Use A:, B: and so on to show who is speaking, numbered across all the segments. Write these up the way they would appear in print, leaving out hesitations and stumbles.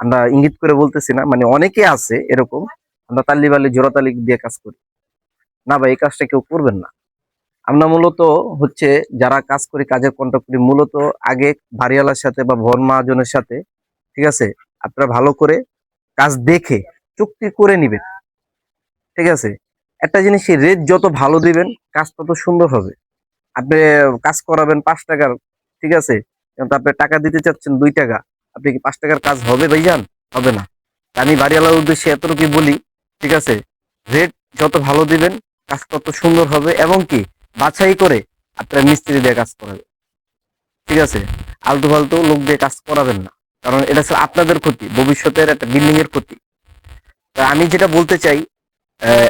A: আমরা ইঙ্গিত করে বলতেছি না, মানে অনেকে আছে এরকম, আমরা তাল্লি বাল্লি জোড়া তালি দিয়ে কাজ করি না ভাই, এই কাজটা কেউ করবেন না। আমরা মূলত হচ্ছে যারা কাজ করি, কাজের কন্ট্রাক্ট করি, মূলত আগে বাড়িওয়ালার সাথে বা ভন মহাজনের সাথে, ঠিক আছে, আপনারা ভালো করে কাজ দেখে চুক্তি করে নিবেন, ঠিক আছে। একটা জিনিস, রেট যত ভালো দিবেন কাজ তত সুন্দর হবে। আপনি কাজ করাবেন 5 টাকার, ঠিক আছে, কিন্তু আপনি টাকা দিতে চাচ্ছেন 2 টাকা, আপনি কি 5 টাকার কাজ হবে ভাইজান? হবে না। আমি বাড়িওয়ালার উদ্দেশ্যে এতটুকু বলি, ঠিক আছে, রেট যত ভালো দিবেন কাজ তত সুন্দর হবে, এবং কি বাছাই করে আপনার মিস্ত্রি দিয়ে কাজ করাবেন, ঠিক আছে। আলতু ফালতু লোক দিয়ে কাজ করাবেন না, কারণ এটা হচ্ছে আপনাদের ক্ষতি, ভবিষ্যতের একটা বিল্ডিং এর ক্ষতি। তা আমি যেটা বলতে চাই,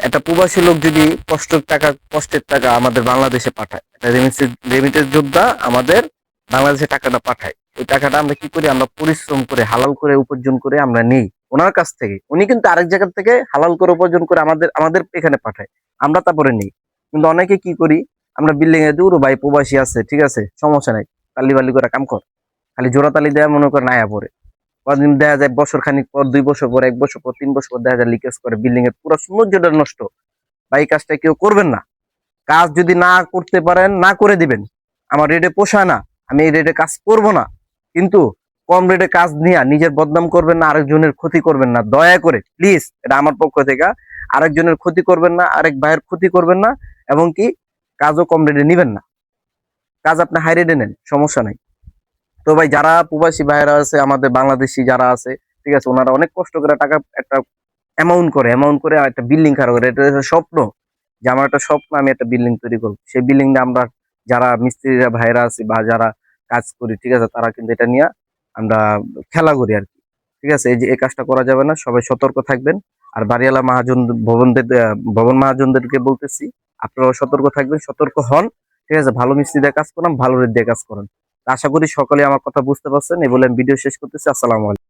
A: একটা প্রবাসী লোক যদি কষ্টের টাকা আমাদের বাংলাদেশে পাঠায়, একটা রেমিটেন্স যোদ্ধা আমাদের বাংলাদেশে টাকাটা পাঠায়, ওই টাকাটা আমরা কি করি, আমরা পরিশ্রম করে হালাল করে উপার্জন করে আমরা নেই ওনার কাছ থেকে, উনি কিন্তু আরেক জায়গা থেকে হালাল করে উপার্জন করে আমাদের আমাদের এখানে পাঠায়, আমরা তারপরে নেই। কিন্তু অনেকে কি করি, আমরা বিল্ডিং এ দূর ভাই প্রবাসী আছে, ঠিক আছে, সমস্যা নাই, তালি বালি করে কাম কর, খালি জোড়া তালি দেয়া মনে করে নায়া পড়ে, কদিন দেখা যায় বছর খানিক পর, 2 বছর পর, 1 বছর পর, 3 বছর পর দেখা যায় লিকেজ করে, বিল্ডিং এর পুরো সৌন্দর্যটা নষ্ট। বা এই কাজটা কেউ করবেন না। কাজ যদি না করতে পারেন, না করে দিবেন, আমার রেটে পোষায় না, আমি এই রেটে কাজ করব না, কিন্তু কম রেটে কাজ নিয়ে নিজের বদনাম করবেন না, আরেকজনের ক্ষতি করবেন না, দয়া করে প্লিজ, এটা আমার পক্ষ থেকে। আরেকজনের ক্ষতি করবেন না, আরেক ভাইয়ের ক্ষতি করবেন না, এবং কি কাজও কম রেটে নিবেন না, কাজ আপনি হাই রেটে নেন, সমস্যা নাই। তো ভাই যারা প্রবাসী ভাইয়েরা আছে, আমাদের বাংলাদেশি যারা আছে, ঠিক আছে, ওনারা অনেক কষ্ট করে টাকা একটা অ্যামাউন্ট করে একটা বিল্ডিং খাড়া করে, এটা হচ্ছে স্বপ্ন, যে আমার একটা স্বপ্ন, আমি একটা বিল্ডিং তৈরি করবো, সেই বিল্ডিং আমরা যারা মিস্ত্রিরা ভাইরা আছি বা যারা কাজ করি, ঠিক আছে, তারা কিন্তু এটা নিয়ে আমরা খেলা করি আর কি, ঠিক আছে। এই যে এই কাজটা করা যাবে না, সবাই সতর্ক থাকবেন। আর বাড়িওয়ালা মহাজন ভবন মহাজনদেরকে বলতেছি, আপনারাও সতর্ক থাকবেন, সতর্ক হন, ঠিক আছে। ভালো মিস্ত্রি দিয়ে কাজ করেন, ভালো রেট দিয়ে কাজ করেন। আশা করি সকলে আমার কথা বুঝতে পারছেন। এই বলে আমি ভিডিও শেষ করতেছি। আসসালামু আলাইকুম।